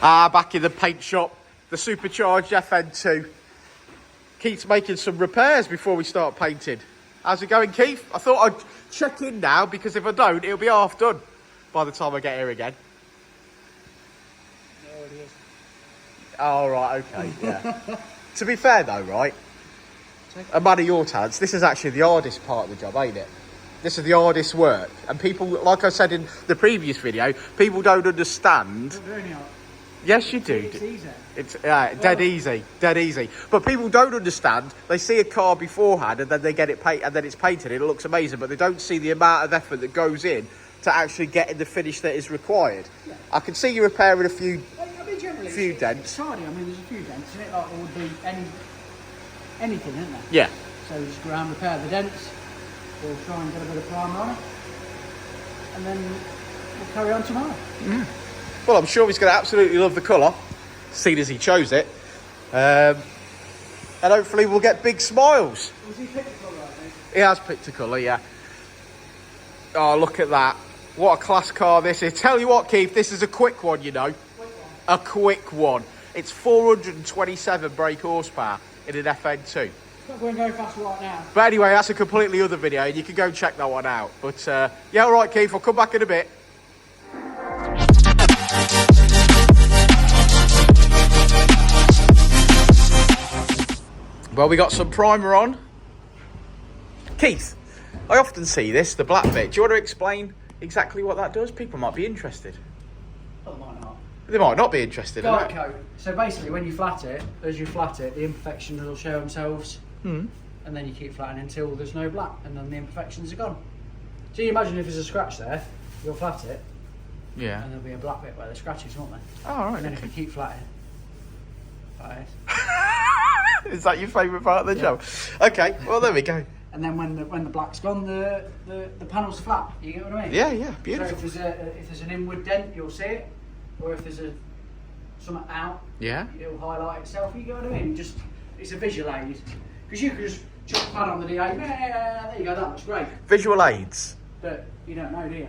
Back in the paint shop, the Supercharged FN2. Keith's making some repairs before we start painting. How's it going, Keith? I thought I'd check in now, because if I don't, it'll be half done by the time I get here again. It already is. Oh, right, okay, yeah. To be fair, though, right, a man of your talents, this is actually the hardest part of the job, ain't it? This is the hardest work. And people, like I said in the previous video, people don't understand. Yes, you do. It's easy. It's dead easy, dead easy. But people don't understand. They see a car beforehand and then they get it painted, and then it's painted. It looks amazing, but they don't see the amount of effort that goes in to actually getting the finish that is required. Yeah. I can see you repairing a few, dents. It's tidy. I mean, there's a few dents in it, like there would be anything, isn't there? Yeah. So we just go around, repair the dents. We'll try and get a bit of primer on it, and then we'll carry on tomorrow. Mm. Well, I'm sure he's going to absolutely love the colour, seeing as he chose it. And hopefully we'll get big smiles. Was he picked the colour, I think? He has picked a colour, yeah. Oh, look at that. What a class car this is. Tell you what, Keith, this is a quick one, you know. A quick one. It's 427 brake horsepower in an FN2. It's not going very fast right now. But anyway, that's a completely other video, and you can go check that one out. But, yeah, all right, Keith, I'll come back in a bit. Well, we got some primer on. Keith, I often see this, the black bit. Do you want to explain exactly what that does? People might be interested. Well, they might not. They might not be interested. Guide coat. So basically, when you flat it, as you flat it, the imperfections will show themselves. And then you keep flattening until there's no black, and then the imperfections are gone. So you imagine if there's a scratch there, you'll flat it. Yeah. And there'll be a black bit where the scratches, won't there? Oh, all right. And then if you keep flattening, Is that your favourite part of the job? Okay, well, there we go. And then when the black's gone, the panel's flat. You get what I mean? Yeah, yeah, beautiful. So if there's an inward dent, you'll see it. Or if there's something out, yeah, it'll highlight itself. You get what I mean? Just it's a visual aid, because you can just chuck a pad on the DA. Yeah, there you go. That looks great. Visual aids. But you don't know, do you?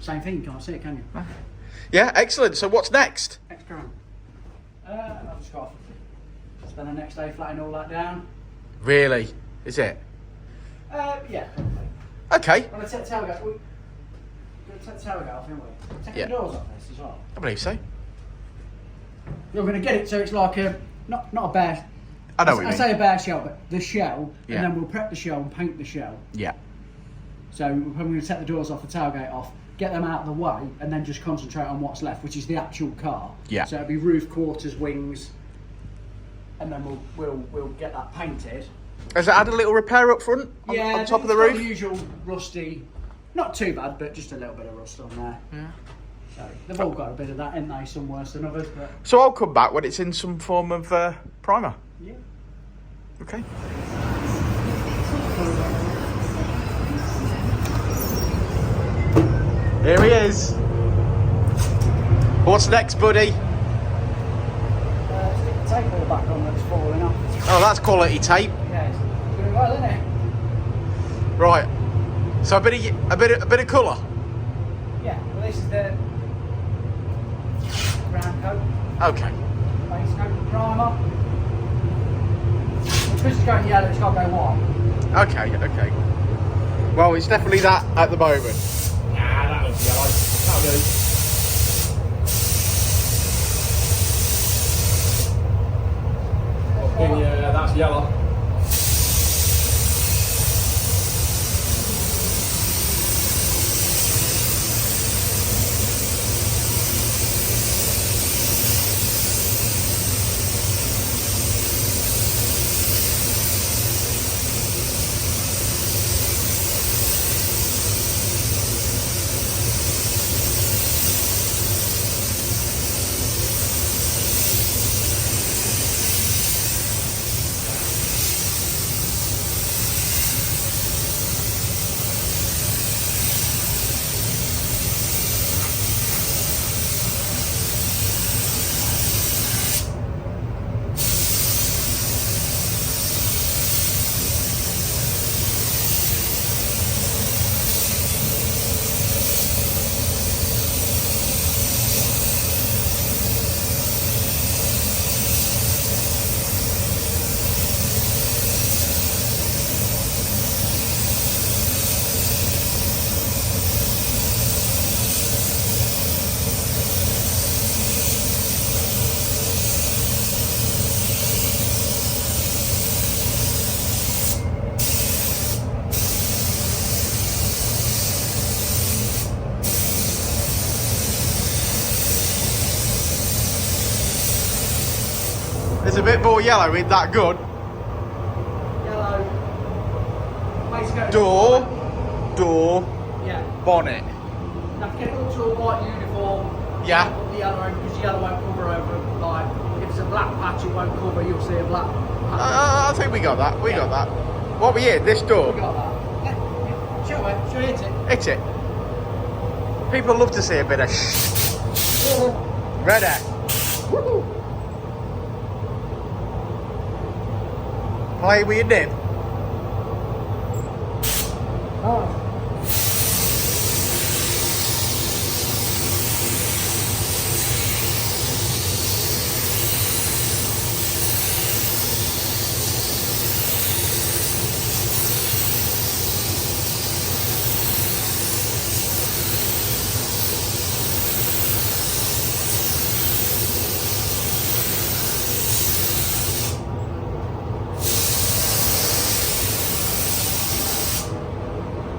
Same thing. You can't see it, can you? Yeah, excellent. So what's next? Next current. I'll just got spend the next day flattening all that down. Really? Is it? Yeah. Okay. Well, let's take the tailgate. We'll take the tailgate off, haven't we? Take the doors off this as well. I believe so. You're going to get it so it's like a not a bare. I know what you mean. I say a bare shell, but the shell, yeah. And then we'll prep the shell and paint the shell. Yeah. So we're probably going to take the doors off, the tailgate off, get them out of the way, and then just concentrate on what's left, which is the actual car. Yeah. So it'll be roof, quarters, wings, and then we'll get that painted. Has it had a little repair up front? On top of the roof? The usual rusty, not too bad, but just a little bit of rust on there. Yeah. So they've all got a bit of that, ain't they? Some worse than others, but. So I'll come back when it's in some form of primer. Yeah. Okay. Here he is. What's next, buddy? Stick the tape all back on that's falling off. Oh, that's quality tape. Yeah, it's doing well, isn't it? Right. So a bit of colour. Yeah. Well, this is the ground coat. Okay. Base coat, the primer. Because it's going yellow, it's got to go white. Okay. Okay. Well, it's definitely that at the moment. Nah, that looks yellow. That'll do. Yeah, that's yellow. There's a bit more yellow in that gun. Yellow. Waistcoat. Door, Yeah. bonnet. Now get it up to a white uniform. Yeah. Put the yellow in, because yellow won't cover over. Like, if it's a black patch, it won't cover. You'll see a black patch. I think we got that. We got that. What we hit? This door. We got that. Yeah. Show it. Show it. Hit it. People love to see a bit of ready. Woo. Play with your nib. Oh.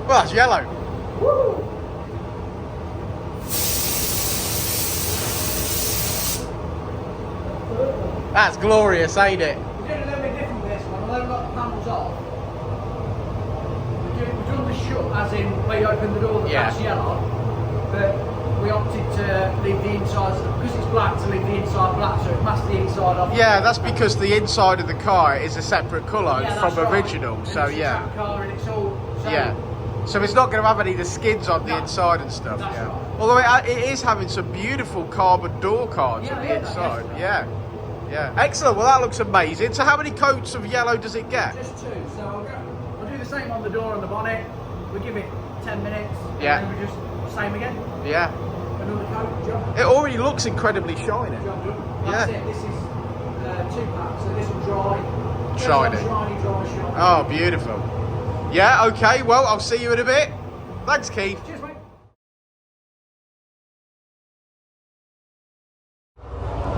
Well, that's yellow. Woo. That's glorious, ain't it? We're doing a little bit different with this one. Although we've got the panels off, we're doing the shut, as in where you open the door that's yellow. But we opted to leave the inside, because it's black, to leave the inside black, so it masks the inside off. Yeah, that's because the inside of the car is a separate colour Yeah, from that's right. original. And So it's a yeah, track car and it's all. So yeah. So it's not going to have any of the skids on the No, inside and stuff. that's Yeah. right. Although it is having some beautiful carbon door cards Yeah, on the yeah, inside. that's right. Yeah. Yeah. Excellent. Well, that looks amazing. So how many coats of yellow does it get? Just two. So I'll do the same on the door and the bonnet. We give it 10 minutes. Yeah. And then we just same again. Yeah. Another coat. Job. It already looks incredibly shiny. Job done. Yeah. That's it. This is 2 packs. So this will dry. Shiny. Shiny, dry, shiny. Oh, beautiful. Yeah. Okay. Well, I'll see you in a bit. Thanks, Keith. Cheers, mate.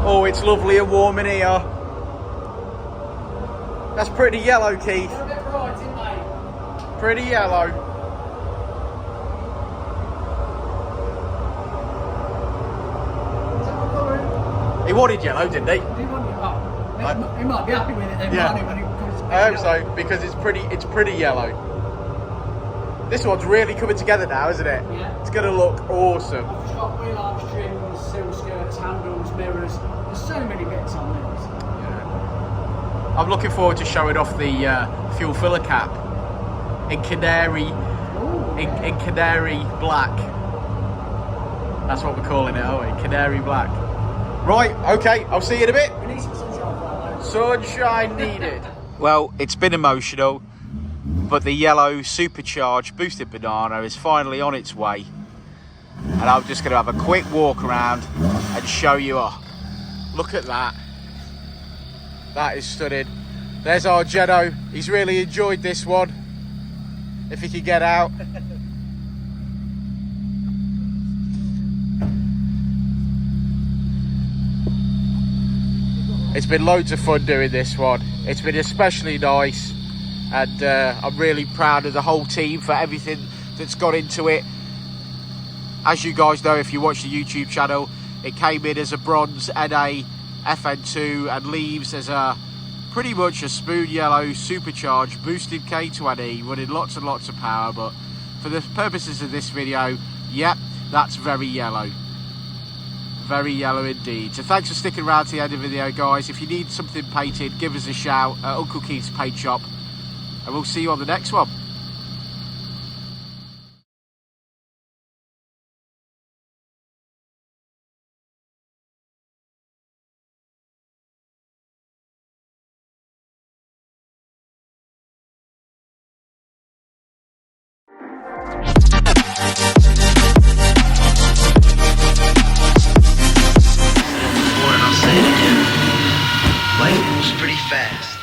Oh, it's lovely and warm in here. That's pretty yellow, Keith. They're a bit bright, aren't they? Pretty yellow. Is that what colour? He wanted yellow, didn't he? Do you want it? Oh, he might be happy with it then, Yeah. won't he, when he comes to I pick hope it up? so, because it's pretty yellow. This one's really coming together now, isn't it? Yeah. It's gonna look awesome. I've just got wheel arch trims, sill skirts, handles, mirrors. There's so many bits on this. I'm looking forward to showing off the fuel filler cap in canary, Ooh, in canary black. That's what we're calling it, aren't we? Canary black. Right, okay, I'll see you in a bit. we need some sunshine for that though. Sunshine needed. Well, it's been emotional, but the yellow supercharged boosted banana is finally on its way. And I'm just going to have a quick walk around and show you off. Look at that. That is stunning. There's our Jeno. He's really enjoyed this one. If he could get out. It's been loads of fun doing this one. It's been especially nice, and I'm really proud of the whole team for everything that's got into it. As you guys know, if you watch the YouTube channel, it came in as a bronze NA FN2 and leaves as a pretty much a spoon yellow supercharged boosted K20 running lots and lots of power. But for the purposes of this video, yep, that's very yellow. Very yellow indeed. So thanks for sticking around to the end of the video, guys. If you need something painted, give us a shout at Uncle Keith's Paint Shop, and we'll see you on the next one. I'll say it again. Life moves pretty fast.